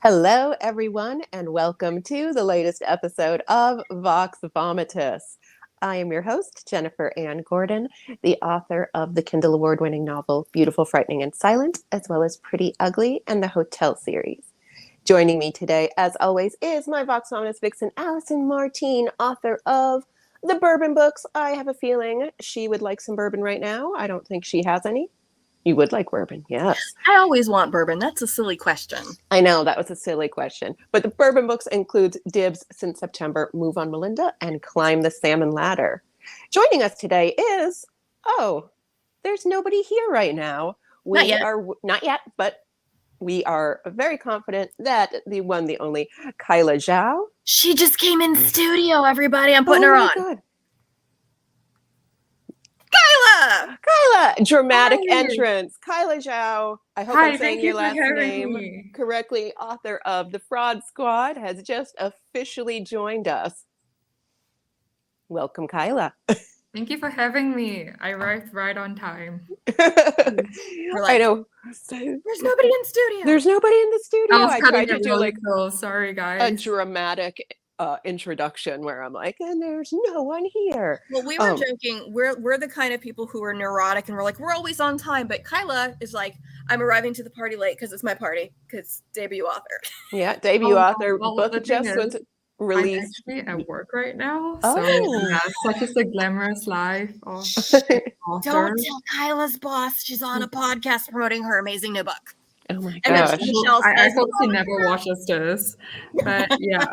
Hello, everyone, and welcome to the latest episode of VOX VOMITUS. I am your host, Jennifer Ann Gordon, the author of the Kindle Award-winning novel Beautiful, Frightening, and Silent, as well as Pretty Ugly and the Hotel series. Joining me today, as always, is my VOX VOMITUS vixen, Allison Martine, author of the bourbon books. I have a feeling she would like some bourbon right now. I don't think she has any. You would like bourbon, yes. I always want bourbon. That's a silly question. I know, that was a silly question. But the bourbon books include Dibs Since September, Move on Melinda, and Climb the Salmon Ladder. Joining us today is, there's nobody here right now. Not yet, but we are very confident that the one, the only, Kyla Zhao. She just came in studio, everybody. I'm putting her on. God. Kyla! Dramatic Hi. entrance. Kyla Zhao. I hope Hi, I'm saying thank your you for last having name me. correctly. Author of The Fraud Squad has just officially joined us. Welcome, Kyla. Thank you for having me. I arrived right on time. I know. There's nobody in studio. There's nobody in the studio. I was I cutting tried to it do really like close. Sorry, a guys. dramatic introduction where I'm like, and there's no one here. Well, we were joking. We're the kind of people who are neurotic and we're like, we're always on time. But Kyla is like, I'm arriving to the party late because it's my party, because debut author. Yeah, debut author. Well, the book thing just is, was I'm released. actually at work right now. Oh. So yeah, such is the glamorous life of Don't author. tell Kyla's boss. She's on a podcast promoting her amazing new book. Oh my And then gosh. Michelle I says, hope she never watches this. But yeah.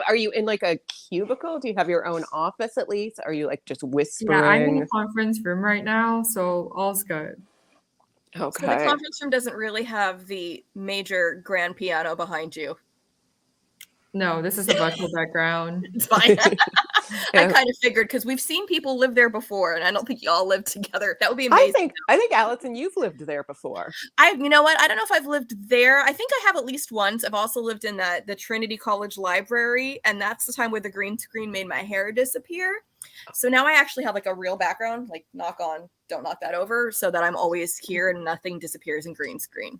Are you in like a cubicle? Do you have your own office at least? Are you like just whispering? Yeah, I'm in a conference room right now, so all's good. Okay. So the conference room doesn't really have the major grand piano behind you. No, this is a virtual background. It's fine. I Yeah. kind of figured, because we've seen people live there before, and I don't think y'all live together. That would be amazing. I think Allison, you've lived there before. You know what? I don't know if I've lived there. I think I have at least once. I've also lived in the Trinity College library, and that's the time where the green screen made my hair disappear. So now I actually have like a real background, like don't knock that over, so that I'm always here and nothing disappears in green screen.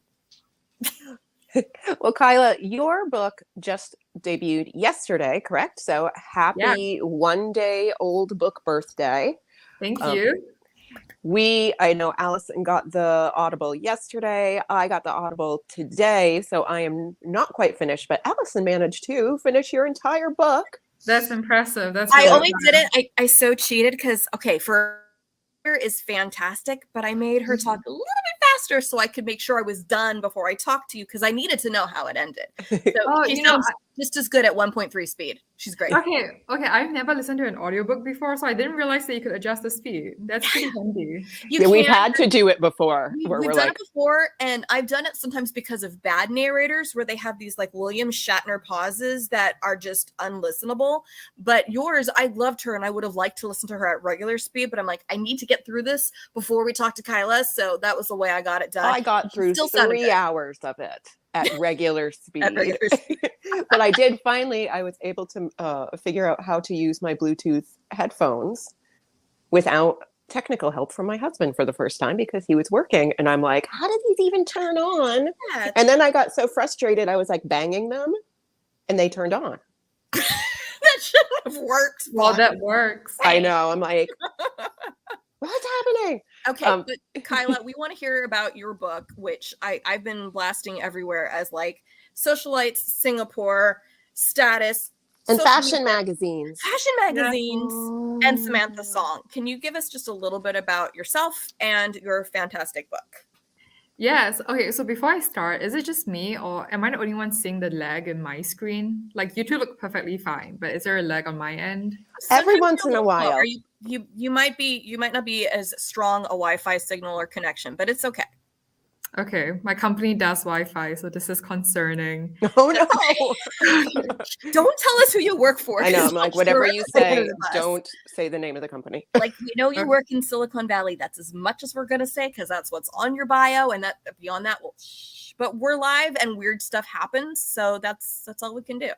Well, Kyla, your book just debuted yesterday, correct? So happy one-day-old book birthday. Thank you. I know Allison got the Audible yesterday. I got the Audible today, so I am not quite finished, but Allison managed to finish your entire book. That's impressive. I only did it. I so cheated because, for is fantastic, but I made her talk a little bit faster so I could make sure I was done before I talked to you, because I needed to know how it ended. So she sounds just as good at 1.3 speed. She's great. Okay. I've never listened to an audiobook before, so I didn't realize that you could adjust the speed. That's pretty handy. We've had to do it before. We've done it before, and I've done it sometimes because of bad narrators, where they have these like William Shatner pauses that are just unlistenable. But yours, I loved her, and I would have liked to listen to her at regular speed, but I'm like, I need to get through this before we talk to Kyla, so that was the way I got it done. I got through 3 hours of it at regular speed. But I was able to figure out how to use my Bluetooth headphones without technical help from my husband for the first time, because he was working, and I'm like, how did these even turn on? Yeah. And then I got so frustrated, I was like banging them, and they turned on. That shouldn't have worked. Well, that works. I know. I'm like, what's happening? Okay, but Kyla, we want to hear about your book, which I've been blasting everywhere as like socialites, Singapore, status, and fashion magazines. And Samantha Song. Can you give us just a little bit about yourself and your fantastic book? Yes. Okay, so before I start, is it just me, or am I the only one seeing the lag in my screen? Like, you two look perfectly fine, but is there a lag on my end? Every once in a while. You might not be as strong a Wi-Fi signal or connection, but it's okay. Okay, my company does Wi-Fi, so this is concerning. Oh no! Don't tell us who you work for. I know. I'm like, whatever you say, don't say the name of the company. Like, we know you work in Silicon Valley. That's as much as we're gonna say, because that's what's on your bio, and that beyond that, well, but we're live and weird stuff happens, so that's all we can do.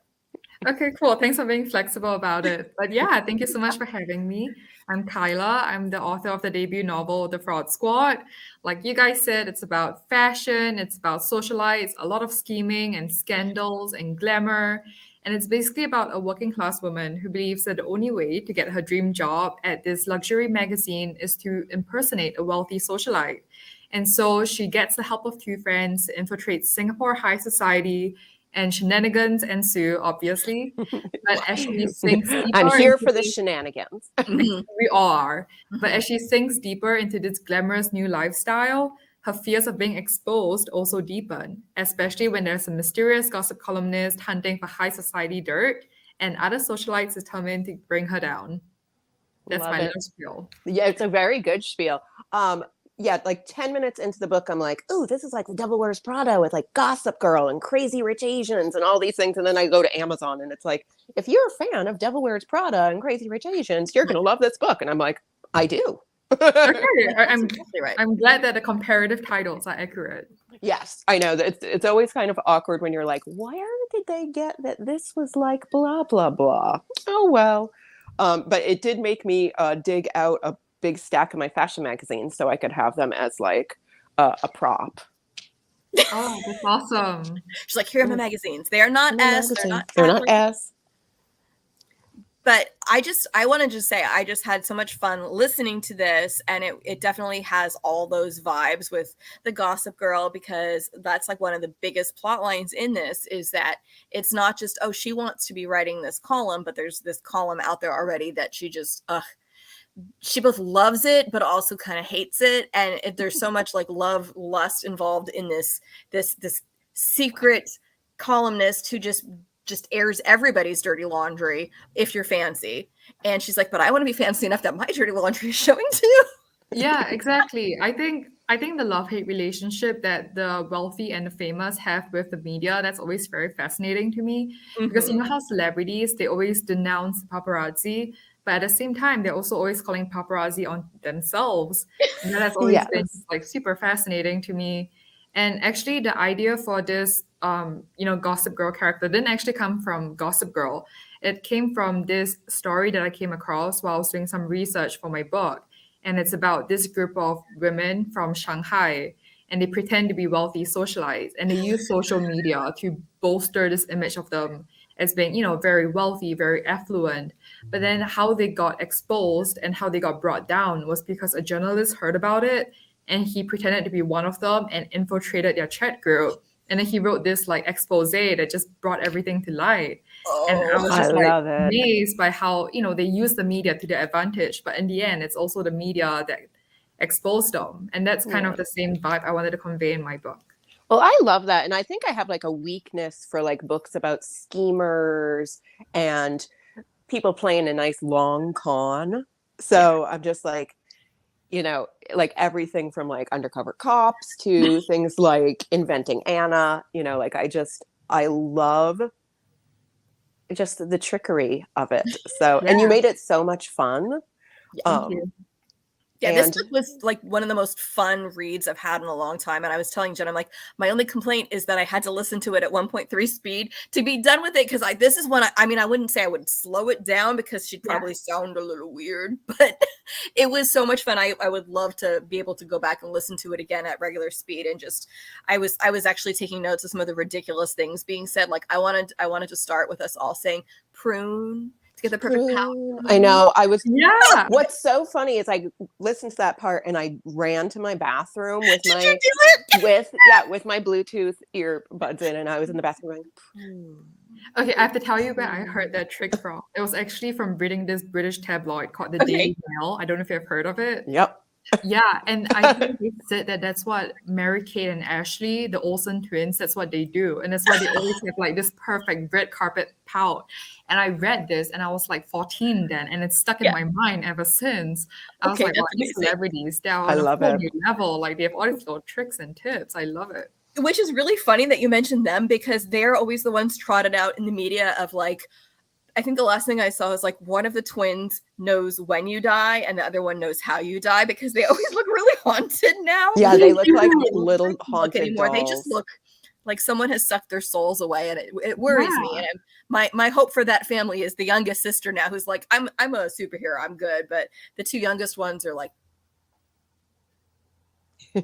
Okay, cool. Thanks for being flexible about it. But yeah, thank you so much for having me. I'm Kyla. I'm the author of the debut novel, The Fraud Squad. Like you guys said, it's about fashion, it's about socialites, a lot of scheming and scandals and glamour. And it's basically about a working class woman who believes that the only way to get her dream job at this luxury magazine is to impersonate a wealthy socialite. And so she gets the help of two friends to infiltrate Singapore high society, and shenanigans ensue, obviously. But as she sinks deeper I'm here into for the this- shenanigans. we are. But as she sinks deeper into this glamorous new lifestyle, her fears of being exposed also deepen, especially when there's a mysterious gossip columnist hunting for high society dirt and other socialites determined to bring her down. That's Love my it. little spiel. Yeah, it's a very good spiel. Yeah, like 10 minutes into the book, I'm like, ooh, this is like The Devil Wears Prada with like Gossip Girl and Crazy Rich Asians and all these things. And then I go to Amazon and it's like, if you're a fan of Devil Wears Prada and Crazy Rich Asians, you're going to love this book. And I'm like, I do. Okay, I'm Exactly right. I'm glad that the comparative titles are accurate. Yes, I know that it's always kind of awkward when you're like, where did they get that this was like blah, blah, blah. Oh, well. But it did make me dig out a big stack of my fashion magazines so I could have them as like a prop. Oh, that's awesome. She's like, here are my magazines. They are not S. They're not Tatler. S. But I want to just say, I just had so much fun listening to this, and it definitely has all those vibes with the Gossip Girl, because that's like one of the biggest plot lines in this is that it's not just, oh, she wants to be writing this column, but there's this column out there already that she just, she both loves it, but also kind of hates it. And there's so much like love, lust involved in this secret columnist who just airs everybody's dirty laundry if you're fancy. And she's like, but I want to be fancy enough that my dirty laundry is showing too. Yeah, exactly. I think the love-hate relationship that the wealthy and the famous have with the media, that's always very fascinating to me. Because you know how celebrities, they always denounce paparazzi, but at the same time, they're also always calling paparazzi on themselves. And that's always been like super fascinating to me. And actually, the idea for this, Gossip Girl character didn't actually come from Gossip Girl. It came from this story that I came across while I was doing some research for my book. And it's about this group of women from Shanghai, and they pretend to be wealthy socialites, and they use social media to bolster this image of them as being, very wealthy, very affluent. But then how they got exposed and how they got brought down was because a journalist heard about it, and he pretended to be one of them and infiltrated their chat group. And then he wrote this like expose that just brought everything to light. And I was just amazed by how, they use the media to their advantage. But in the end, it's also the media that exposed them. And that's kind of the same vibe I wanted to convey in my book. Well, I love that. And I think I have like a weakness for like books about schemers and people playing a nice long con. So I'm just like, like everything from like Undercover Cops to things like Inventing Anna, like I love just the trickery of it. So, and you made it so much fun. Thank you. Yeah, this book was like one of the most fun reads I've had in a long time. And I was telling Jen, I'm like, my only complaint is that I had to listen to it at 1.3 speed to be done with it. Because this is one, I wouldn't say I would slow it down because she'd probably sound a little weird, but it was so much fun. I would love to be able to go back and listen to it again at regular speed. And just, I was actually taking notes of some of the ridiculous things being said. Like I wanted to start with us all saying prune. Get the perfect pout. I know. What's so funny is I listened to that part and I ran to my bathroom with my with my Bluetooth earbuds in, and I was in the bathroom going. Okay, I have to tell you where I heard that trick from. It was actually from reading this British tabloid called the Daily Mail. I don't know if you've heard of it. Yep. Yeah, and I think they said that's what Mary-Kate and Ashley, the Olsen twins, that's what they do. And that's why they always have like this perfect red carpet pout. And I read this and I was like 14 then, and it's stuck in my mind ever since. I was like, these celebrities, they're on a whole new level. Like they have all these little tricks and tips. I love it. Which is really funny that you mentioned them, because they're always the ones trotted out in the media of like, I think the last thing I saw is like one of the twins knows when you die and the other one knows how you die, because they always look really haunted now. Yeah, they look like little haunted dolls. They just look like someone has sucked their souls away, and it worries me. And my hope for that family is the youngest sister now, who's like, I'm a superhero, I'm good, but the two youngest ones are like,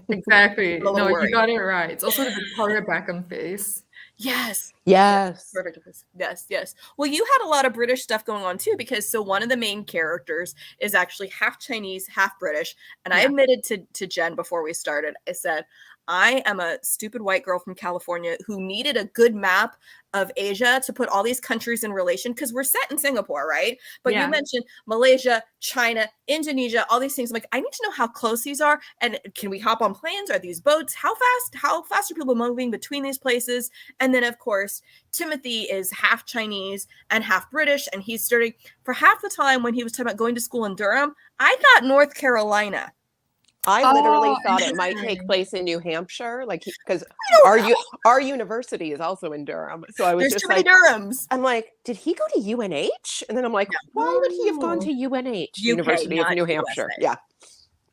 Exactly. No, worried. you got it right. It's also the Victoria Beckham face. Yes. Perfect. Yes. Well, you had a lot of British stuff going on too, because so one of the main characters is actually half Chinese, half British. And I admitted to Jen before we started, I said, I am a stupid white girl from California who needed a good map of Asia to put all these countries in relation, because we're set in Singapore, right? But you mentioned Malaysia, China, Indonesia, all these things. I'm like, I need to know how close these are, and can we hop on planes? Are these boats? How fast are people moving between these places? And then, of course, Timothy is half Chinese and half British, and he's studying. For half the time when he was talking about going to school in Durham, I thought North Carolina. I literally thought it might take place in New Hampshire, like, because our university is also in Durham. So I was There's just too many like, Durhams. I'm like, did he go to UNH? And then I'm like, why would he have gone to UNH, University of New Hampshire? USA. Yeah.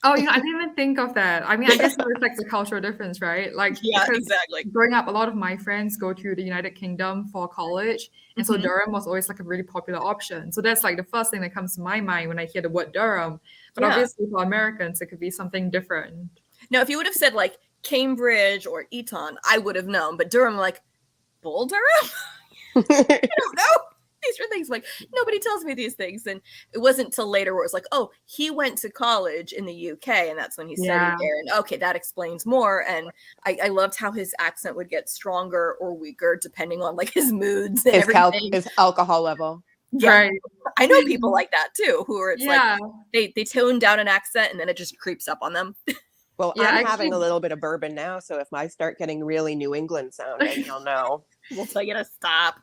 Oh, I didn't even think of that. I mean, I guess it reflects the cultural difference, right? Like, exactly. Growing up, a lot of my friends go to the United Kingdom for college, and so Durham was always like a really popular option. So that's like the first thing that comes to my mind when I hear the word Durham. But obviously, for Americans, it could be something different. Now, if you would have said like Cambridge or Eton, I would have known. But Durham, like, Bull Durham? I don't know. These are things like, nobody tells me these things. And it wasn't till later where it was like, oh, he went to college in the UK, and that's when he studied there. And okay, that explains more. And I loved how his accent would get stronger or weaker depending on like his moods and his alcohol level. Yeah, right. I know people like that too, who are like they tone down an accent and then it just creeps up on them. Well, I'm having a little bit of bourbon now, so if I start getting really New England sounding, you'll know. We'll tell you to stop.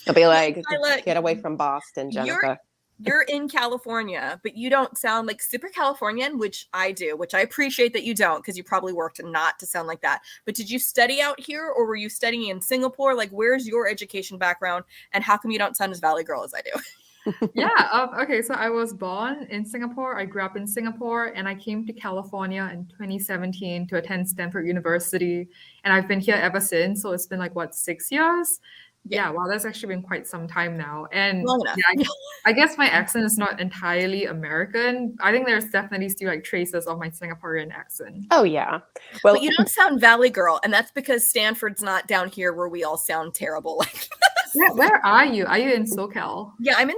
I'll be like, get away from Boston, Jennifer. You're in California, but you don't sound like super Californian, which I do, which I appreciate that you don't, because you probably worked not to sound like that. But did you study out here, or were you studying in Singapore? Like, where's your education background, and how come you don't sound as Valley Girl as I do? Okay, so I was born in Singapore. I grew up in Singapore, and I came to California in 2017 to attend Stanford University, and I've been here ever since. So it's been like, what, 6 years? Yeah, wow, that's actually been quite some time now. And I guess my accent is not entirely American. I think there's definitely still like traces of my Singaporean accent. Oh, yeah. Well, but you don't sound Valley Girl, and that's because Stanford's not down here where we all sound terrible like this. Where are you? Are you in SoCal? Yeah, I'm in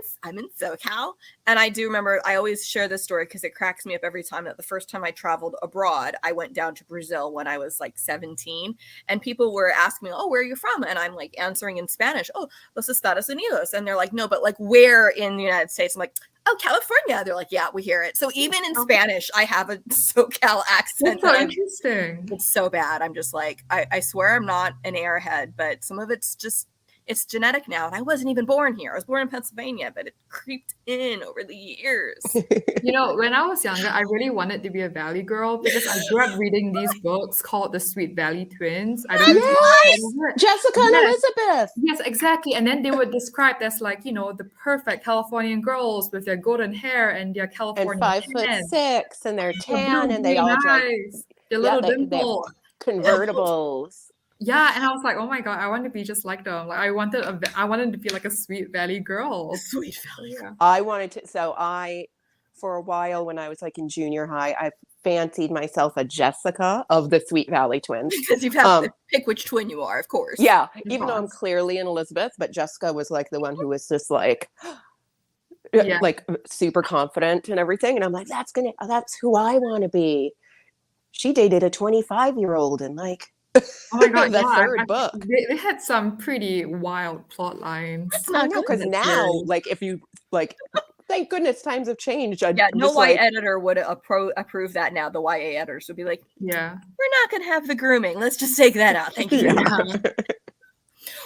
SoCal, and I do remember, I always share this story because it cracks me up every time, that the first time I traveled abroad, I went down to Brazil when I was like 17, and people were asking me, oh, where are you from? And I'm like answering in Spanish, oh, Los Estados Unidos. And they're like, no, but like where in the United States? I'm like, oh, California. They're like, yeah, we hear it. So even in Spanish, I have a SoCal accent. That's so interesting. It's so bad. I'm just like, I swear I'm not an airhead, but some of it's just, it's genetic now. And I wasn't even born here. I was born in Pennsylvania, but it creeped in over the years. When I was younger, I really wanted to be a Valley girl because I grew up reading these books called The Sweet Valley Twins. I don't know. Jessica and Elizabeth. Yes, exactly. And then they were described as like, the perfect Californian girls with their golden hair and their Californian and 5'6" and they're tan and they all nice. Their little dimple. Convertibles. Yeah, and I was like, oh my god, I want to be just like them. Like I wanted to be like a Sweet Valley girl. Sweet Valley. Yeah. I wanted to. So for a while when I was like in junior high, I fancied myself a Jessica of the Sweet Valley Twins. Because you have to pick which twin you are, of course. Yeah, even though I'm clearly an Elizabeth, but Jessica was like the one who was just like, like super confident and everything. And I'm like, that's who I want to be. She dated a 25-year-old and like. Oh my god! The third book. They had some pretty wild plot lines. I know, because now, like, if you like, thank goodness times have changed. No YA editor would approve that now. The YA editors would be like, "Yeah, we're not going to have the grooming. Let's just take that out. Thank you."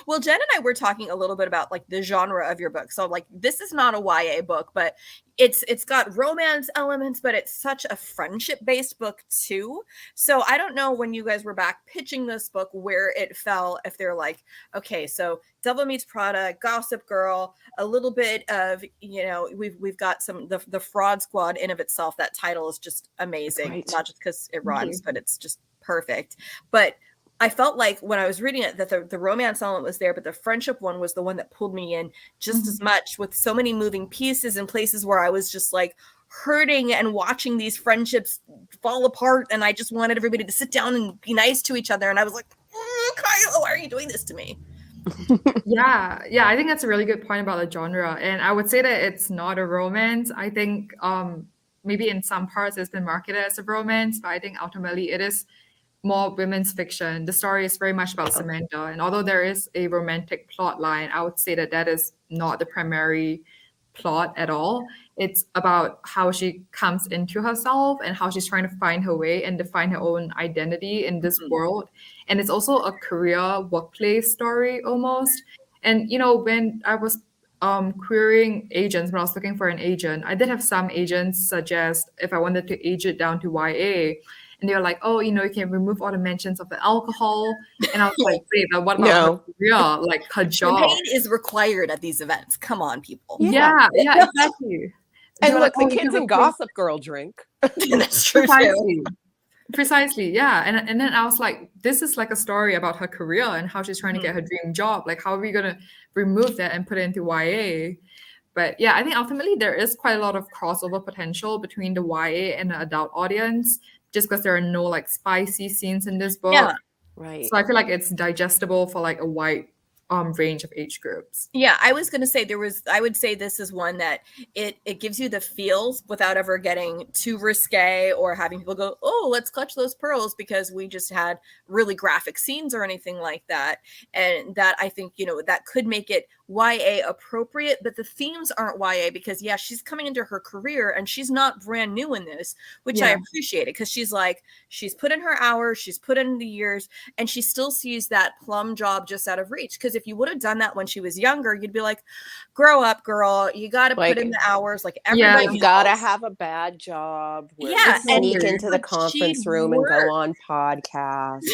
Well, Jen and I were talking a little bit about like the genre of your book. So like, this is not a YA book, but it's got romance elements, but it's such a friendship-based book too. So I don't know when you guys were back pitching this book where it fell, if they're like, okay, so Devil Meets Prada, Gossip Girl, a little bit of, we've got some, the Fraud Squad in of itself. That title is just amazing. Not just because it rhymes, but it's just perfect. But I felt like when I was reading it that the romance element was there, but the friendship one was the one that pulled me in just as much, with so many moving pieces and places where I was just like hurting and watching these friendships fall apart, and I just wanted everybody to sit down and be nice to each other, and I was like, Kyla, why are you doing this to me? Yeah, I think that's a really good point about the genre, and I would say that it's not a romance. I think maybe in some parts it's been marketed as a romance, but I think ultimately it is more women's fiction. The story is very much about Samantha, and although there is a romantic plot line, I would say that is not the primary plot at all. It's about how she comes into herself and how she's trying to find her way and define her own identity in this world. And it's also a career workplace story almost. And when I was querying agents, when I was looking for an agent, I did have some agents suggest if I wanted to age it down to YA. And they were like, oh, you can remove all the mentions of the alcohol. And I was like, wait, but what about her career? Like her job. Champagne is required at these events. Come on, people. Yeah, exactly. And look, the kids in Gossip Girl drink. That's true. Precisely, yeah. And then I was like, this is like a story about her career and how she's trying to get her dream job. Like, how are we going to remove that and put it into YA? But yeah, I think ultimately there is quite a lot of crossover potential between the YA and the adult audience, just because there are no like spicy scenes in this book. Yeah, right. So I feel like it's digestible for like a wide range of age groups. Yeah, I was going to say I would say this is one that it gives you the feels without ever getting too risque or having people go, oh, let's clutch those pearls because we just had really graphic scenes or anything like that. And that I think, that could make it YA appropriate, but the themes aren't YA because she's coming into her career and she's not brand new in this, which I appreciate it because she's put in her hours, she's put in the years, and she still sees that plum job just out of reach. Because if you would have done that when she was younger, you'd be like, grow up, girl, you got to put in the hours like everybody. You've got to have a bad job. Sneak into the conference room and go on podcasts.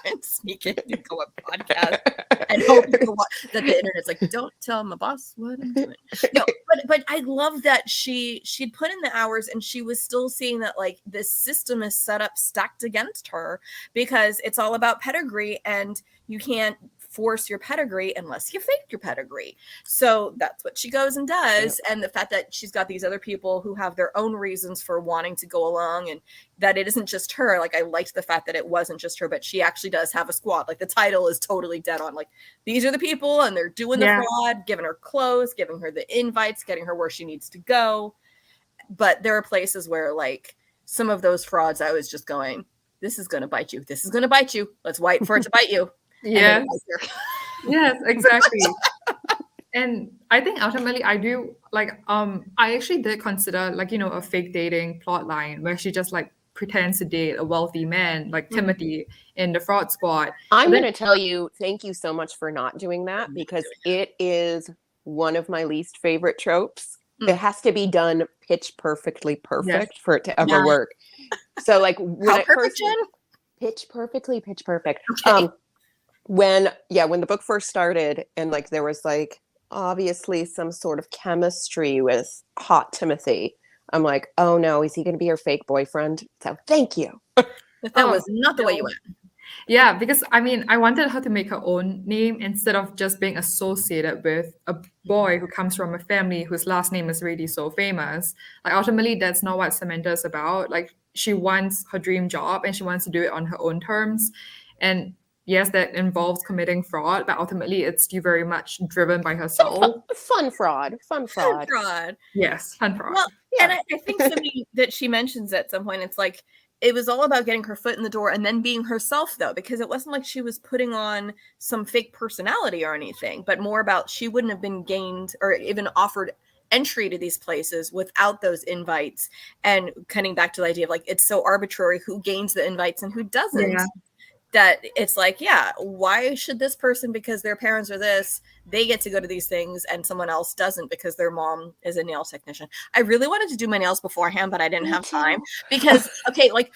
And sneak in and go on podcasts and hope that the internet's like, don't tell my boss what I'm doing. No, but I love that she'd put in the hours and she was still seeing that like this system is set up stacked against her because it's all about pedigree and you can't force your pedigree unless you fake your pedigree. So that's what she goes and does. Yep. And the fact that she's got these other people who have their own reasons for wanting to go along and that it isn't just her. Like I liked the fact that it wasn't just her, but she actually does have a squad. Like the title is totally dead on. Like these are the people and they're doing the fraud, giving her clothes, giving her the invites, getting her where she needs to go. But there are places where like some of those frauds, I was just going, this is going to bite you. This is going to bite you. Let's wait for it to bite you. Yes. Yes, exactly. And I think ultimately I do like I actually did consider like a fake dating plot line where she just like pretends to date a wealthy man like Timothy in the Fraud Squad. I'm going to tell you, thank you so much for not doing that because it is one of my least favorite tropes. It has to be done pitch perfectly perfect for it to ever work. So like when pitch perfect. Okay. When the book first started and like there was like obviously some sort of chemistry with hot Timothy, I'm like, oh no, is he going to be her fake boyfriend? So thank you. That was not the way you went. Yeah, because I mean, I wanted her to make her own name instead of just being associated with a boy who comes from a family whose last name is already so famous. Like ultimately, that's not what Samantha is about. Like she wants her dream job and she wants to do it on her own terms. And yes, that involves committing fraud, but ultimately it's still very much driven by herself. Fun fraud. Yes, fun fraud. Well, and I think something that she mentions at some point, it's like, it was all about getting her foot in the door and then being herself, though, because it wasn't like she was putting on some fake personality or anything, but more about she wouldn't have been gained or even offered entry to these places without those invites. And cutting back to the idea of like, it's so arbitrary who gains the invites and who doesn't. Yeah. That it's like, why should this person, because their parents are this, they get to go to these things and someone else doesn't because their mom is a nail technician. I really wanted to do my nails beforehand, but I didn't have time because, okay, like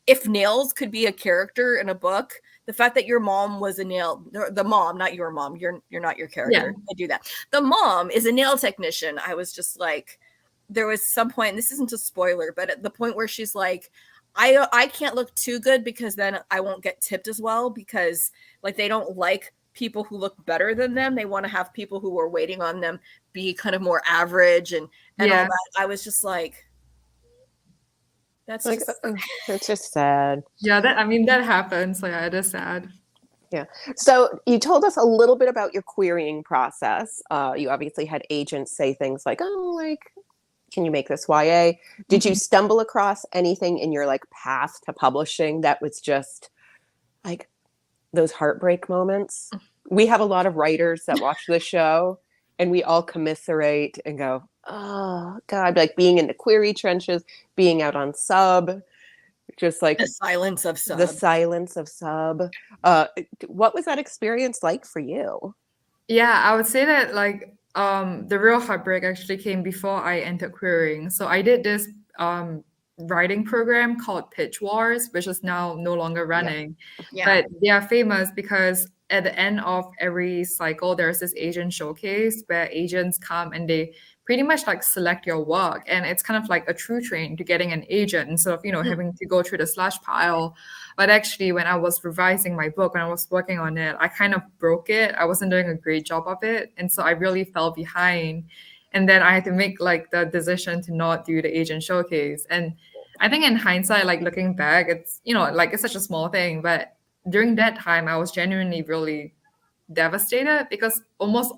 if nails could be a character in a book, the fact that your mom was a nail, the mom, not your mom, you're not your character. I do that. The mom is a nail technician. I was just like, there was some point, and this isn't a spoiler, but at the point where she's like, I can't look too good because then I won't get tipped as well, because like they don't like people who look better than them. They want to have people who are waiting on them be kind of more average and all Yeah. that. I was just like, that's Like, just it's just sad. Yeah, that happens. So yeah, it is sad. Yeah. So you told us a little bit about your querying process. You obviously had agents say things like, "Oh, like, can you make this YA?" Did you stumble across anything in your like path to publishing that was just like those heartbreak moments? We have a lot of writers that watch the show, and we all commiserate and go, "Oh God!" Like being in the query trenches, being out on sub. Just like the silence of sub. the silence of sub. What was that experience like for you? Yeah, I would say that like the real heartbreak actually came before I entered querying. So I did this writing program called Pitch Wars, which is now no longer running. Yeah. But they are famous because at the end of every cycle, there's this agent showcase where agents come and they pretty much like select your work. And it's kind of like a true train to getting an agent instead of, having to go through the slash pile. But actually, when I was revising my book, when I was working on it, I kind of broke it. I wasn't doing a great job of it. And so I really fell behind. And then I had to make like the decision to not do the agent showcase. And I think in hindsight, like looking back, it's, like it's such a small thing. But during that time, I was genuinely really devastated because almost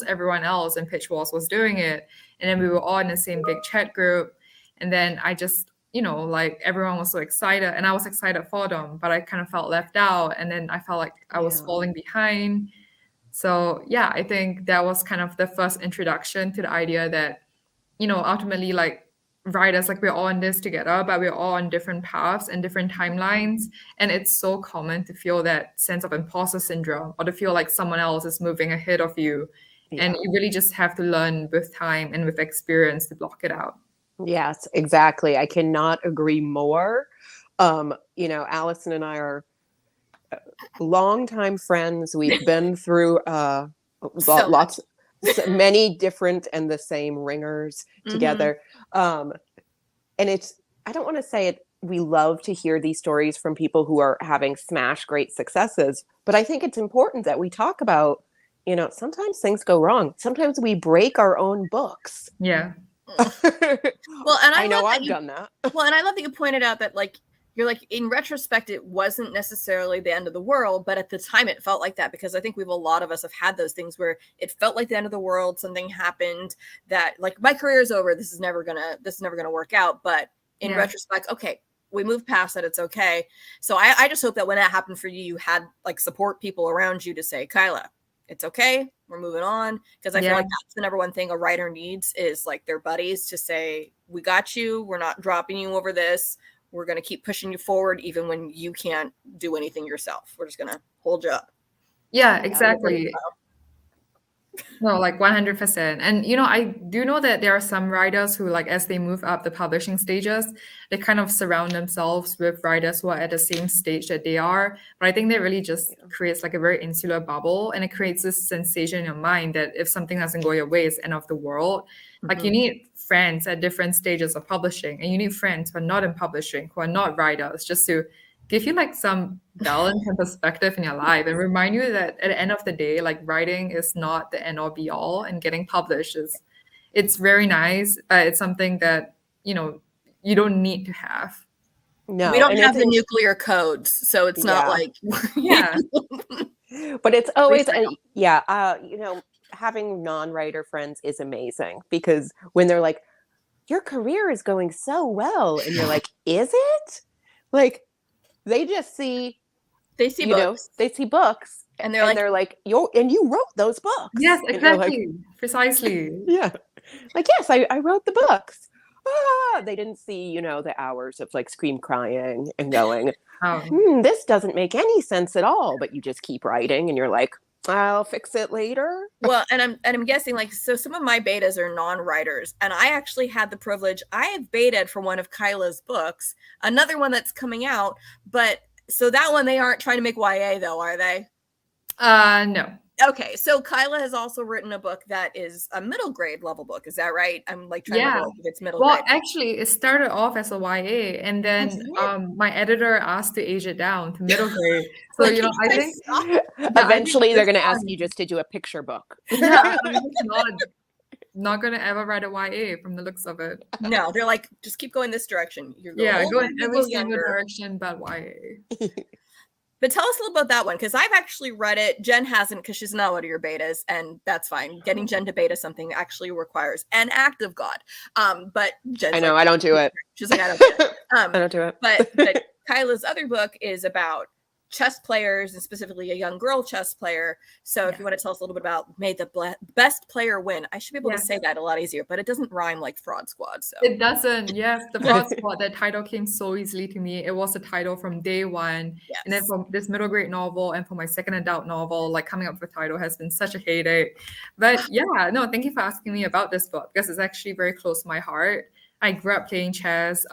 everyone else in Pitch Wars was doing it. And then we were all in the same big chat group. And then I just, like everyone was so excited and I was excited for them, but I kind of felt left out. And then I felt like I was falling behind. So yeah, I think that was kind of the first introduction to the idea that, ultimately like writers, like we're all in this together, but we're all on different paths and different timelines. And it's so common to feel that sense of imposter syndrome or to feel like someone else is moving ahead of you. Yeah. And you really just have to learn with time and with experience to block it out. Yes, exactly. I cannot agree more. Allison and I are longtime friends. We've been through many different and the same ringers together. And I don't want to say it, we love to hear these stories from people who are having smash great successes, but I think it's important that we talk about, sometimes things go wrong. Sometimes we break our own books. Yeah. Well, and I know I've done that. Well, and I love that you pointed out that like you're like, in retrospect, it wasn't necessarily the end of the world, but at the time it felt like that, because I think a lot of us have had those things where it felt like the end of the world. Something happened that like my career is over. This is never gonna work out. But in retrospect, okay, we moved past that. It's okay. So I just hope that when that happened for you, you had like support people around you to say, Kyla, it's okay. We're moving on. Because I feel like that's the number one thing a writer needs is like their buddies to say, we got you. We're not dropping you over this. We're going to keep pushing you forward even when you can't do anything yourself. We're just going to hold you up. Yeah, exactly. No, like 100%. And, I do know that there are some writers who, like, as they move up the publishing stages, they kind of surround themselves with writers who are at the same stage that they are. But I think that really just creates like a very insular bubble, and it creates this sensation in your mind that if something doesn't go your way, it's the end of the world. Like you need friends at different stages of publishing, and you need friends who are not in publishing, who are not writers, just to give you like some balance and perspective in your life and remind you that at the end of the day, like writing is not the end or be all, and getting published it's very nice, but it's something that, you don't need to have. No, we don't have the nuclear codes, so it's not like but it's always having non-writer friends is amazing, because when they're like, your career is going so well, and you're like, is it? Like, they just see books. They see books, and they're like, you wrote those books. Yes, exactly. Precisely. Yeah. Like, yes, I wrote the books. They didn't see, the hours of like scream crying and going, this doesn't make any sense at all. But you just keep writing and you're like, I'll fix it later. Well, and I'm guessing like, so some of my betas are non-writers, and I actually had the privilege. I have betaed for one of Kyla's books, another one that's coming out. But so that one, they aren't trying to make YA though, are they? No. Okay, so Kyla has also written a book that is a middle grade level book. Is that right? I'm like trying to remember if it's middle Well, grade. actually, it started off as a YA, and then my editor asked to age it down to middle grade. So Like, I think eventually they're going to ask you just to do a picture book. yeah, I'm just not gonna ever write a YA from the looks of it. No, they're like, just keep going this direction. You're Go in every single younger. direction but YA. But tell us a little about that one, because I've actually read it. Jen hasn't, because she's not one of your betas, and that's fine. Getting Jen to beta something actually requires an act of God. But Jen's I know, I don't do it. She's like, I don't do it. I don't do it. But Kyla's other book is about chess players, and specifically a young girl chess player. So if you want to tell us a little bit about May the Best Player Win. I should be able to say that a lot easier, but it doesn't rhyme like Fraud Squad. So it doesn't. Yes, the Fraud Squad, that title came so easily to me. It was a title from day one. Yes. And then from this middle grade novel and for my second adult novel, like coming up with a title has been such a heyday. But yeah, no, thank you for asking me about this book, because it's actually very close to my heart. I grew up playing chess.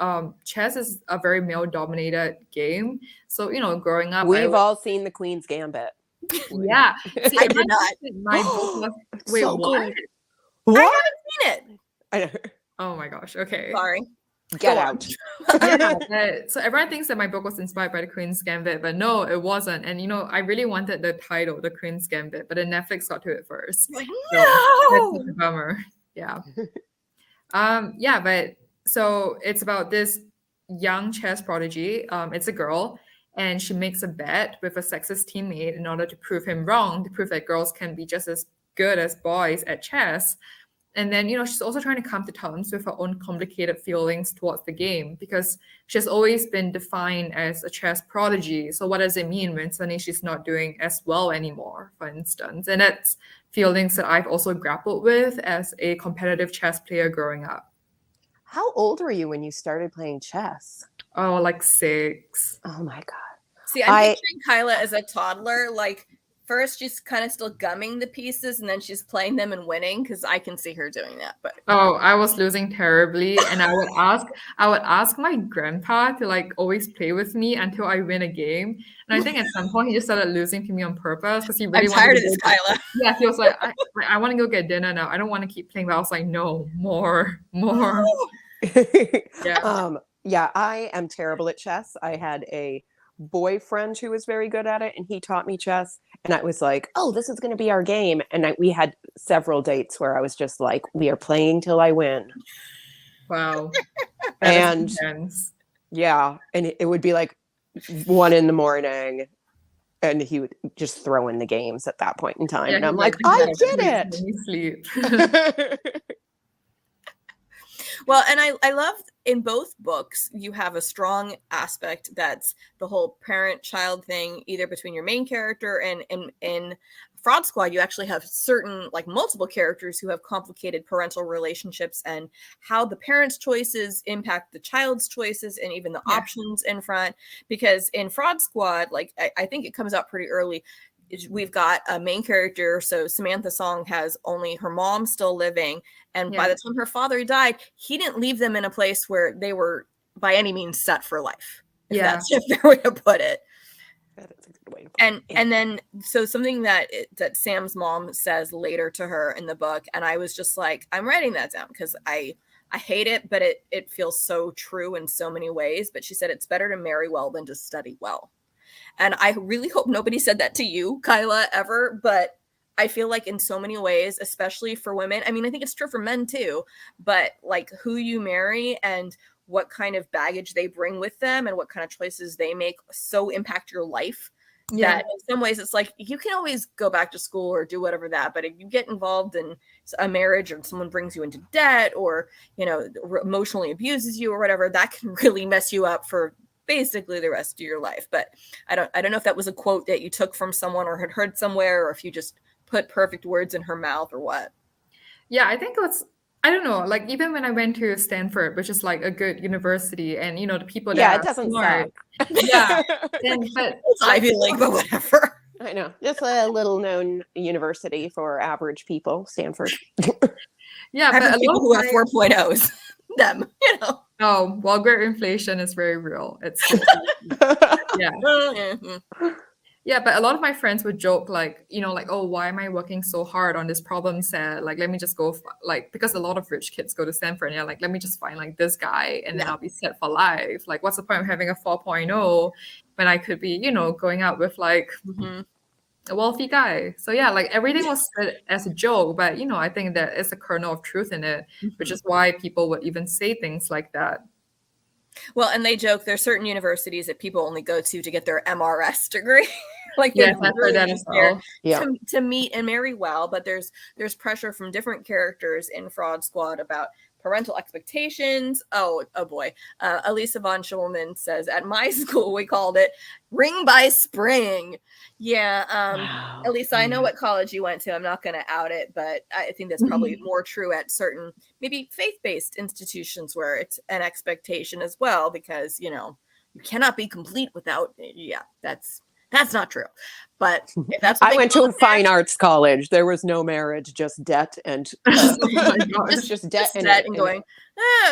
Chess is a very male-dominated game. So, growing up... We've all seen The Queen's Gambit. Yeah. See, I did not. My book was... Wait, so what? What? I haven't seen it. Oh my gosh, okay. Sorry. Get out. So everyone thinks that my book was inspired by The Queen's Gambit, but no, it wasn't. And, I really wanted the title, The Queen's Gambit, but then Netflix got to it first. Like, no! So that's a bummer. Yeah. But so it's about this young chess prodigy. It's a girl, and she makes a bet with a sexist teammate in order to prove him wrong, to prove that girls can be just as good as boys at chess. And then, she's also trying to come to terms with her own complicated feelings towards the game, because she's always been defined as a chess prodigy. So what does it mean when suddenly she's not doing as well anymore, for instance? And that's feelings that I've also grappled with as a competitive chess player growing up. How old were you when you started playing chess? Oh, like 6. Oh my God. See, I'm picturing Kyla as a toddler. Like, first she's kind of still gumming the pieces, and then she's playing them and winning, because I can see her doing that. But I was losing terribly, and I would ask my grandpa to like always play with me until I win a game. And I think at some point he just started losing to me on purpose, because he really I'm tired of this, Kyla. Yeah, he was like, I want to go get dinner now. I don't want to keep playing. But I was like, no, more. Yeah, I am terrible at chess. I had a boyfriend who was very good at it, and he taught me chess, and I was like, oh, this is going to be our game. And we had several dates where I was just like, we are playing till I win. Wow. And yeah, and it would be like 1 a.m, and he would just throw in the games at that point in time. And I'm like, I did it. Sleep. Well, and I love in both books, you have a strong aspect that's the whole parent-child thing, either between your main character and in Fraud Squad, you actually have certain, like, multiple characters who have complicated parental relationships, and how the parents' choices impact the child's choices, and even the options in front. Because in Fraud Squad, like, I think it comes out pretty early. We've got a main character. So Samantha Song has only her mom still living. And by the time her father died, he didn't leave them in a place where they were by any means set for life. If that's a fair way to put it. That is a good way to put it. And then, so something that Sam's mom says later to her in the book, and I was just like, I'm writing that down because I hate it, but it feels so true in so many ways. But she said, it's better to marry well than to study well. And I really hope nobody said that to you, Kyla, ever. But I feel like in so many ways, especially for women, I mean, I think it's true for men too, but like who you marry and what kind of baggage they bring with them and what kind of choices they make so impact your life that in some ways it's like, you can always go back to school or do whatever that, but if you get involved in a marriage or someone brings you into debt or, emotionally abuses you or whatever, that can really mess you up for basically the rest of your life. But I don't know if that was a quote that you took from someone or had heard somewhere, or if you just put perfect words in her mouth or what. Yeah, I think it was, I don't know, like even when I went to Stanford, which is like a good university, and the people there it doesn't smart. suck. Yeah. But it's Ivy League, but whatever. I know. Just a little known university for average people, Stanford. Yeah, but people who have 4.0s. Them, Oh, well, great inflation is very real. It's Yeah, but a lot of my friends would joke like, like, oh, why am I working so hard on this problem set? Like, let me just go, like, because a lot of rich kids go to Stanford, and like, let me just find like this guy and then I'll be set for life. Like, what's the point of having a 4.0 when I could be, going out with like a wealthy guy? So yeah, like everything was said as a joke, but I think there is a kernel of truth in it, which is why people would even say things like that. Well, and they joke there's certain universities that people only go to get their MRS degree. Like yes, I've heard that as well. To meet and marry well, but there's pressure from different characters in Fraud Squad about parental expectations. Oh boy. Elisa von Schulman says, at my school, we called it ring by spring. Yeah. Wow. Elisa, I know what college you went to. I'm not going to out it, but I think that's probably more true at certain, maybe faith-based institutions where it's an expectation as well, because, you cannot be complete without, that's not true. But if that's what I went to a fine arts college. There was no marriage, just debt and just debt and going,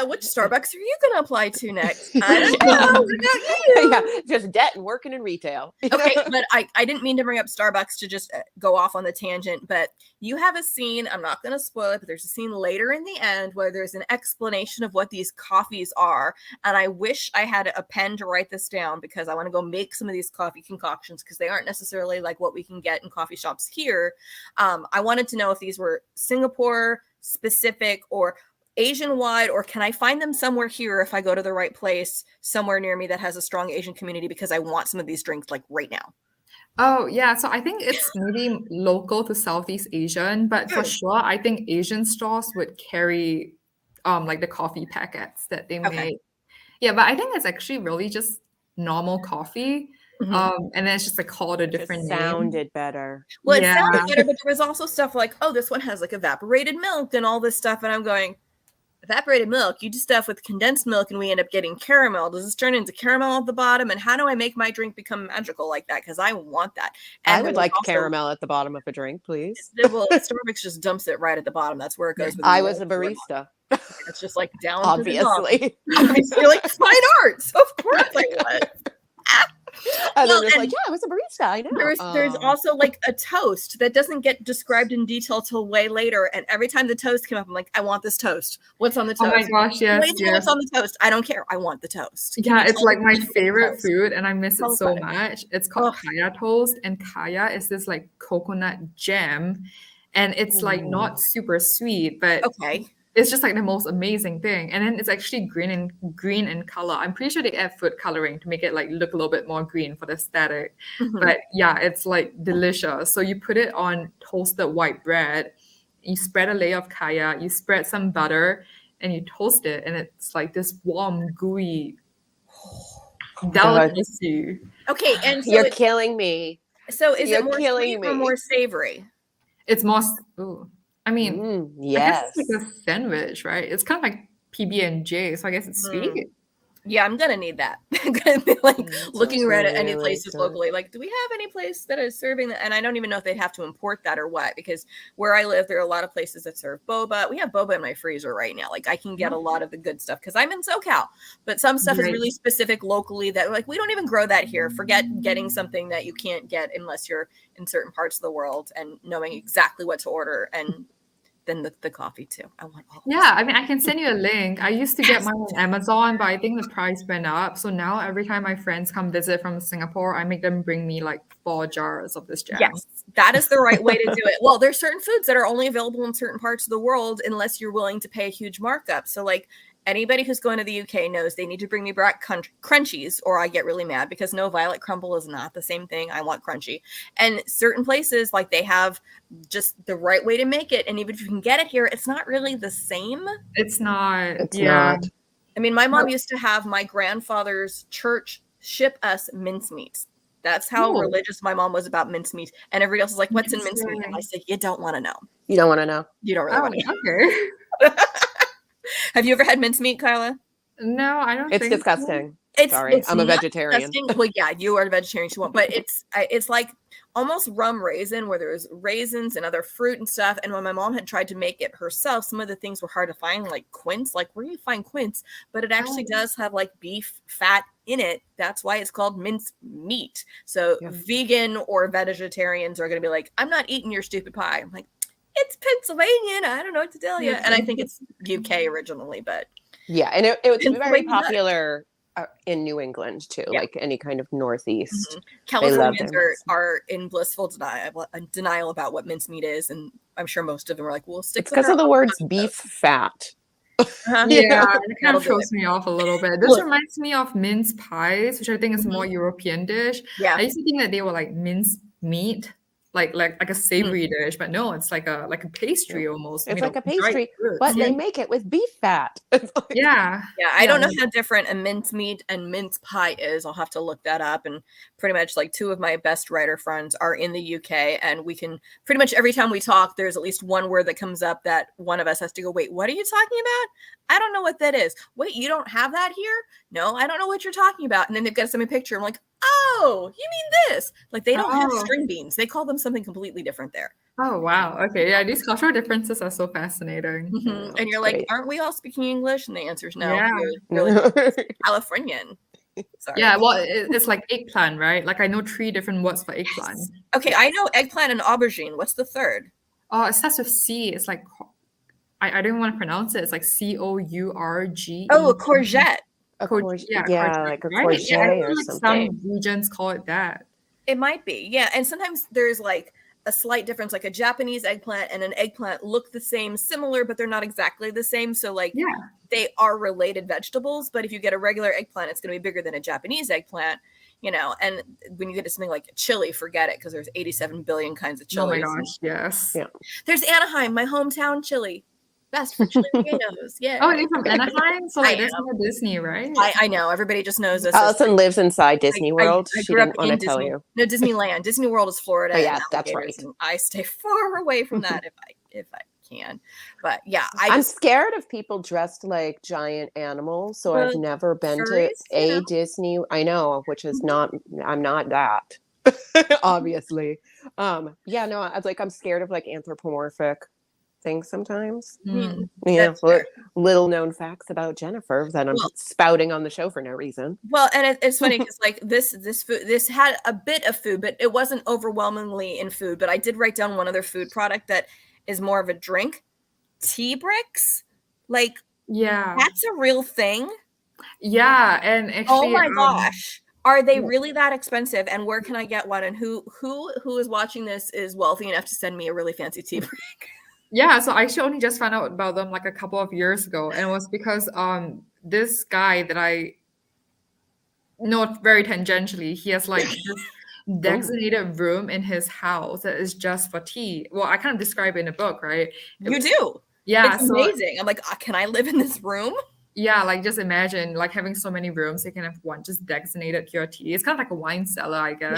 which Starbucks are you going to apply to next? I don't know. What about you? Yeah, just debt and working in retail. Okay, but I didn't mean to bring up Starbucks to just go off on the tangent, but you have a scene, I'm not going to spoil it, but there's a scene later in the end where there's an explanation of what these coffees are, and I wish I had a pen to write this down because I want to go make some of these coffee concoctions because they aren't necessarily like what we can get in coffee shops here. I wanted to know if these were Singapore specific or Asian wide, or can I find them somewhere here if I go to the right place somewhere near me that has a strong Asian community, because I want some of these drinks like right now. Oh yeah, so I think it's maybe local to Southeast Asian, but for sure I think Asian stores would carry like the coffee packets that they make. Yeah, but I think it's actually really just normal coffee. And then it's just like called a different name. Sounded better. Well, it sounded better, but there was also stuff like, oh, this one has like evaporated milk and all this stuff, and I'm going, evaporated milk, you do stuff with condensed milk and we end up getting caramel. Does this turn into caramel at the bottom? And how do I make my drink become magical like that? Because I want that. And I would like caramel at the bottom of a drink, please. Well, Starbucks just dumps it right at the bottom. That's where it goes. I was a barista. It's just like down. Obviously. You're like, fine arts. Of course I was. And then it's like, yeah, I was a barista. I know. There's also like a toast that doesn't get described in detail till way later. And every time the toast came up, I'm like, I want this toast. What's on the toast? Oh my gosh, yes. What's on the toast? I don't care. I want the toast. Yeah, it's like my favorite food and I miss it so much. It's called kaya toast, and kaya is this like coconut jam, and it's like not super sweet, but it's just like the most amazing thing. And then it's actually green in color. I'm pretty sure they add food coloring to make it like look a little bit more green for the aesthetic. But yeah, it's like delicious. So you put it on toasted white bread, you spread a layer of kaya, you spread some butter, and you toast it, and it's like this warm, gooey delicacy. Okay, and so you're killing me. So is it more sweet or more savory? It's more. Ooh. I mean, yes, I guess it's like a sandwich, right? It's kind of like PB&J, so I guess it's sweet. Yeah, I'm gonna need that. I'm gonna be like looking around at any places locally. Like, do we have any place that is serving that? And I don't even know if they'd have to import that or what, because where I live, there are a lot of places that serve boba. We have boba in my freezer right now. Like, I can get a lot of the good stuff because I'm in SoCal. But some stuff is really specific locally that, like, we don't even grow that here. Forget getting something that you can't get unless you're in certain parts of the world and knowing exactly what to order. And then the coffee too. I want all. Yeah, I mean, I can send you a link. I used to get mine on Amazon, but I think the price went up. So now every time my friends come visit from Singapore, I make them bring me like 4 jars of this jam. Yes, that is the right way to do it. Well, there's certain foods that are only available in certain parts of the world unless you're willing to pay a huge markup. So like, anybody who's going to the UK knows they need to bring me back crunchies, or I get really mad, because no, violet crumble is not the same thing. I want crunchy. And certain places, like, they have just the right way to make it. And even if you can get it here, it's not really the same. It's not. It's not. I mean, my mom used to have my grandfather's church ship us mincemeat. That's how religious my mom was about mincemeat. And everybody else is like, what's in mincemeat? And I said, you don't want to know. You don't want to know. You don't really want to know. Okay. Have you ever had mincemeat, Kyla? No, I don't. It's disgusting. Sorry, I'm a vegetarian. Well, yeah, you are a vegetarian. You won't, but it's like almost rum raisin, where there's raisins and other fruit and stuff. And when my mom had tried to make it herself, some of the things were hard to find, like quince. Like, where do you find quince? But it actually does have like beef fat in it. That's why it's called mince meat. So vegan or vegetarians are going to be like, I'm not eating your stupid pie. I'm like, it's Pennsylvania. I don't know what to tell you. And I think it's UK originally, but and it was very popular in New England too, like any kind of Northeast. Californians are in blissful denial about what mincemeat is, and I'm sure most of them are like, "We'll stick." It's because of the words beef fat. Yeah, it kind of throws me off a little bit. This reminds me of mince pies, which I think is a more European dish. I used to think that they were like mince meat, like a savory dish, but no, it's like a pastry almost. It's like a pastry, but they make it with beef fat. I don't know how different a mince meat and mince pie is. I'll have to look that up. And pretty much like two of my best writer friends are in the UK, and we can pretty much every time we talk, there's at least one word that comes up that one of us has to go, wait, what are you talking about? I don't know what that is. Wait, you don't have that here? No, I don't know what you're talking about. And then they've got some picture. I'm like, oh, you mean this? Like they don't have string beans. They call them something completely different there. Oh, wow. Okay. Yeah, these cultural differences are so fascinating. And you're like, aren't we all speaking English? And the answer is no. You're really Californian. Sorry. Yeah, well, it's like eggplant, right? Like I know 3 different words for eggplant. Okay, I know eggplant and aubergine. What's the third? Oh, it starts with C. It's like, I don't want to pronounce it. It's like COURG. Oh, a courgette. Courgette, like a right? courgette or something. Some regions call it that. It might be, yeah. And sometimes there's like a slight difference, like a Japanese eggplant and an eggplant look the same, similar, but they're not exactly the same. So like they are related vegetables, but if you get a regular eggplant, it's going to be bigger than a Japanese eggplant, you know. And when you get to something like chili, forget it, because there's 87 billion kinds of chilies. Oh my gosh, yes. Yeah. There's Anaheim, my hometown chili. Best for chili potatoes. Yeah. Oh, you're from Anaheim? So like, that's not Disney, right? I know. Everybody just knows this. Allison lives inside Disney World. She didn't want to tell you. No, Disneyland. Disney World is Florida. Oh, yeah, that's right. And I stay far away from that if I can. But yeah, I'm scared of people dressed like giant animals. So I've never been to a Disney. I know, which is not. I'm not that. Obviously. I'm scared of like anthropomorphic things sometimes. Little known facts about Jennifer that I'm spouting on the show for no reason. Well, and it's funny because like this had a bit of food, but it wasn't overwhelmingly in food. But I did write down one other food product that is more of a drink. Tea bricks, like that's a real thing. Yeah, and actually, oh my gosh. Are they really that expensive? And where can I get one? And who is watching this is wealthy enough to send me a really fancy tea brick? Yeah, so I actually only just found out about them like a couple of years ago, and it was because this guy that I know very tangentially, he has like this designated room in his house that is just for tea. Well, I kind of describe it in a book, right? You do? Yeah, it's amazing. I'm like, can I live in this room? Yeah, like just imagine like having so many rooms. You can have one just designated to your tea. It's kind of like a wine cellar, I guess.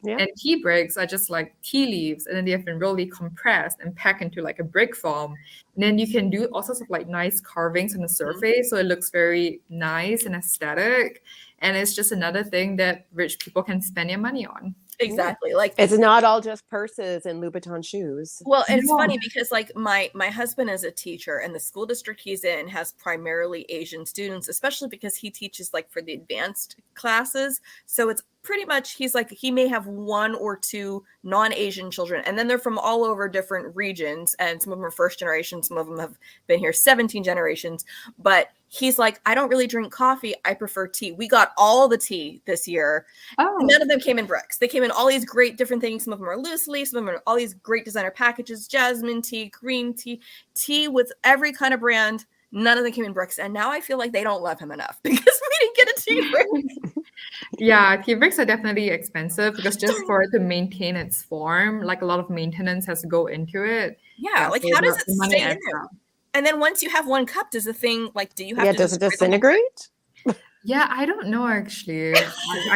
Yeah. And tea bricks are just like tea leaves, and then they have been really compressed and packed into like a brick form. And then you can do all sorts of like nice carvings on the surface, so it looks very nice and aesthetic. And it's just another thing that rich people can spend their money on. Exactly. Like it's not all just purses and Louboutin shoes. Well, it's funny because like my husband is a teacher, and the school district he's in has primarily Asian students, especially because he teaches like for the advanced classes. So it's pretty much, he's like, he may have 1 or 2 non-Asian children, and then they're from all over different regions, and some of them are first generation, some of them have been here 17 generations. But he's like, I don't really drink coffee, I prefer tea. We got all the tea this year. None of them came in bricks. They came in all these great different things. Some of them are loose leaf, some of them are all these great designer packages, jasmine tea, green tea, tea with every kind of brand. None of them came in bricks, and now I feel like they don't love him enough because we didn't get a tea brick. Yeah, tea bricks are definitely expensive because just for it to maintain its form, like a lot of maintenance has to go into it. Yeah, like how does it stay in there? And then once you have 1 cup, does the thing like do you have to does it disintegrate? Yeah, I don't know actually.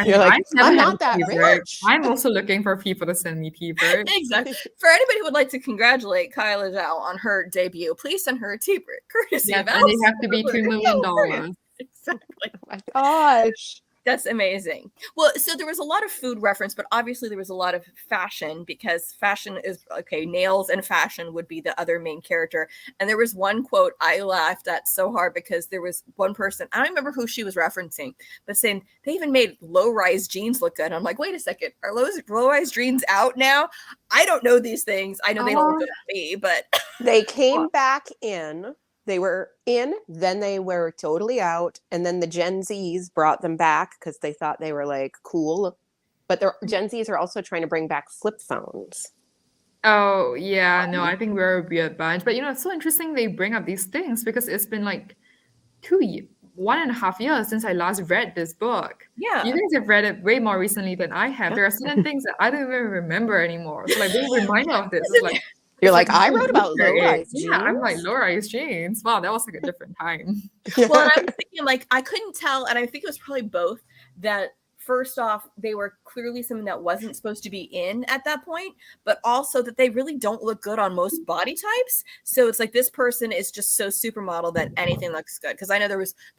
You're like, I'm not that rich. I'm also looking for people to send me tea bricks. Exactly. For anybody who would like to congratulate Kyla Zhao on her debut, please send her a tea brick. Courtesy of and they have to be $2 million. Exactly. Oh my gosh. That's amazing. Well, so there was a lot of food reference, but obviously there was a lot of fashion, because fashion is okay. Nails and fashion would be the other main character. And there was one quote I laughed at so hard, because there was one person, I don't remember who she was referencing, but saying they even made low-rise jeans look good. I'm like, wait a second, are low-rise jeans out now? I don't know these things. I know they don't look good on me, but they came back in. They were in, then they were totally out, and then the Gen Zs brought them back because they thought they were like cool. But Gen Zs are also trying to bring back flip phones. Oh, yeah, no, I think we're a weird bunch. But it's so interesting they bring up these things, because it's been like 1.5 years since I last read this book. Yeah. You guys have read it way more recently than I have. There are certain things that I don't even remember anymore. So like being reminded of this is like, you're like, I wrote about low-rise jeans. Yeah, I'm like, low-rise jeans. Wow, that was like a different time. Well, and I was thinking, like, I couldn't tell, and I think it was probably both, that first off, they were clearly something that wasn't supposed to be in at that point, but also that they really don't look good on most body types. So it's like this person is just so supermodel that anything looks good. Because I know there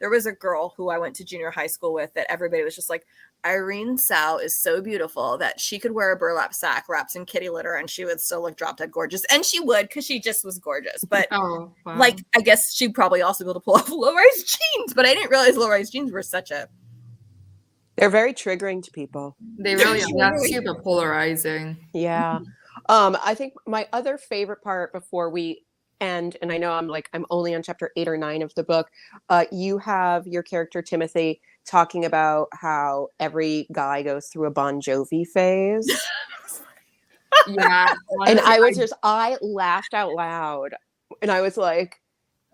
was a girl who I went to junior high school with that everybody was just like, Irene Tsao is so beautiful that she could wear a burlap sack wrapped in kitty litter and she would still look drop dead gorgeous. And she would, because she just was gorgeous. But like, I guess she'd probably also be able to pull off low-rise jeans. But I didn't realize low-rise jeans were such a... They're very triggering to people. They really are. That's super polarizing. Yeah. I think my other favorite part before we end, and I know I'm only on chapter 8 or 9 of the book, you have your character Timothy talking about how every guy goes through a Bon Jovi phase. Yeah. And I laughed out loud. And I was like,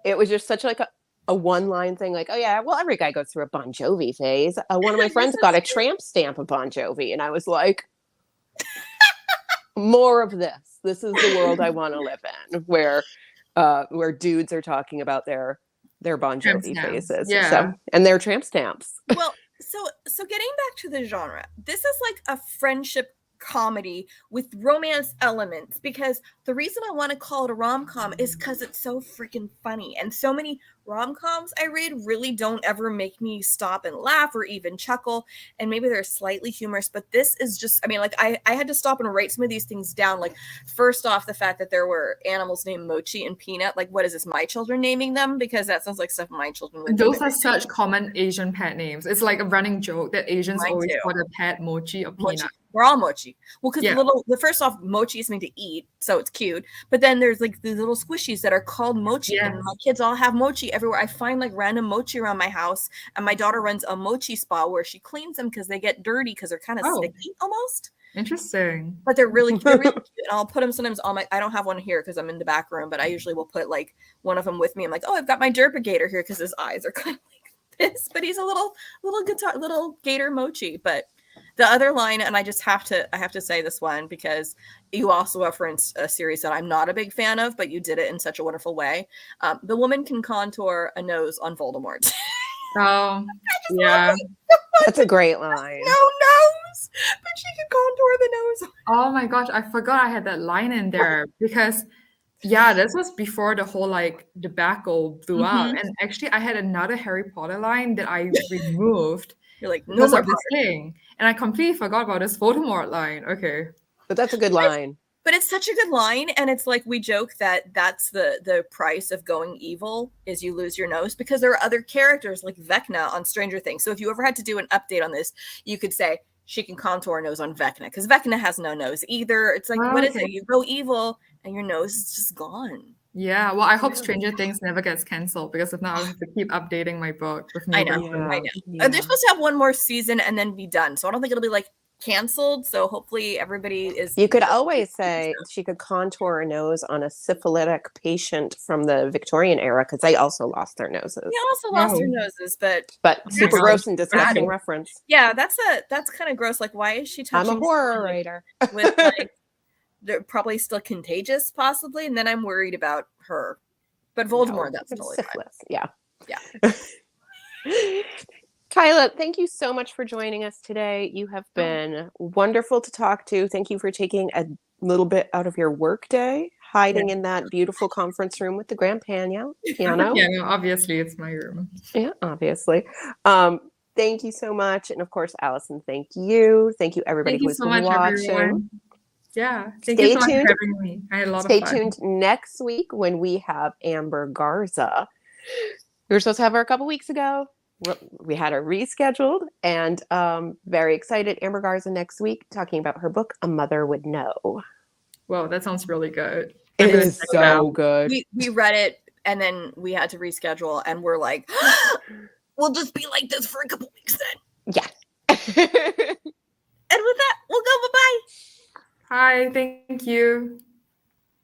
it was just such like a one-line thing, like, oh yeah, well, every guy goes through a Bon Jovi phase. One of my friends got a tramp stamp of Bon Jovi, and I was like, more of this. This is the world I want to live in, where dudes are talking about their Bon Jovi phases. Yeah. So, and their tramp stamps. Well, so getting back to the genre, this is like a friendship comedy with romance elements, because the reason I want to call it a rom-com is because it's so freaking funny, and so many rom-coms I read really don't ever make me stop and laugh or even chuckle, and maybe they're slightly humorous, but this is just, I mean, like I had to stop and write some of these things down. Like, first off, the fact that there were animals named Mochi and Peanut, like, what is this, my children naming them? Because that sounds like stuff my children would Those are such common Asian pet names. It's like a running joke that Asians always call their pet Mochi or Peanut. We're all Mochi. Well, because the first off, Mochi is meant to eat, so it's cute. But then there's like these little squishies that are called Mochi, and my kids all have Mochi everywhere. I find like random Mochi around my house, and my daughter runs a Mochi spa where she cleans them because they get dirty because they're kind of sticky almost. Interesting. But they're really cute. And I'll put them sometimes on I don't have one here because I'm in the back room, but I usually will put like one of them with me. I'm like, oh, I've got my Derpigator here because his eyes are kind of like this, but he's a little gator Mochi. But the other line, and I have to say this one because you also referenced a series that I'm not a big fan of, but you did it in such a wonderful way. The woman can contour a nose on Voldemort. Oh, yeah. That's a great line. No nose, but she can contour the nose. Oh my gosh, I forgot I had that line in there because, yeah, this was before the whole like debacle blew out. And actually, I had another Harry Potter line that I removed. You're like, no because more of this thing. And I completely forgot about this Voldemort line. Okay. But that's a good line. But it's such a good line. And it's like, we joke that that's the price of going evil is you lose your nose, because there are other characters like Vecna on Stranger Things. So if you ever had to do an update on this, you could say she can contour a nose on Vecna, because Vecna has no nose either. It's like, what is it? You go evil and your nose is just gone. Yeah, well, I hope Stranger Things never gets canceled, because if not, I'll have to keep updating my book with new I know. Yeah. They're supposed to have one more season and then be done. So I don't think it'll be like canceled. So hopefully everybody is. You could always say she could contour a nose on a syphilitic patient from the Victorian era, because they also lost their noses. They also lost their noses, but super gross and disgusting reference. Yeah, that's kind of gross. Like, why is she touching? I'm a horror writer. With like, they're probably still contagious, possibly, and then I'm worried about her. But Voldemort, that's totally syphilis. Fine. Yeah. Kyla, thank you so much for joining us today. You have been wonderful to talk to. Thank you for taking a little bit out of your work day, hiding in that beautiful conference room with the grand piano. Yeah, no, obviously it's my room. Yeah, obviously. thank you so much. And of course, Allison, thank you. Thank you, everybody Thank you who's so been much, watching. everyone. Yeah, thank Stay you so much tuned. for having me. I had a lot Stay of fun. tuned next week when we have Amber Garza. We were supposed to have her a couple weeks ago. We had her rescheduled, and very excited. Amber Garza next week talking about her book, A Mother Would Know. Well, that sounds really good. It is so good. We read it and then we had to reschedule, and we're like, we'll just be like this for a couple weeks then. Yeah. And with that, we'll go. Bye-bye. Hi, thank you.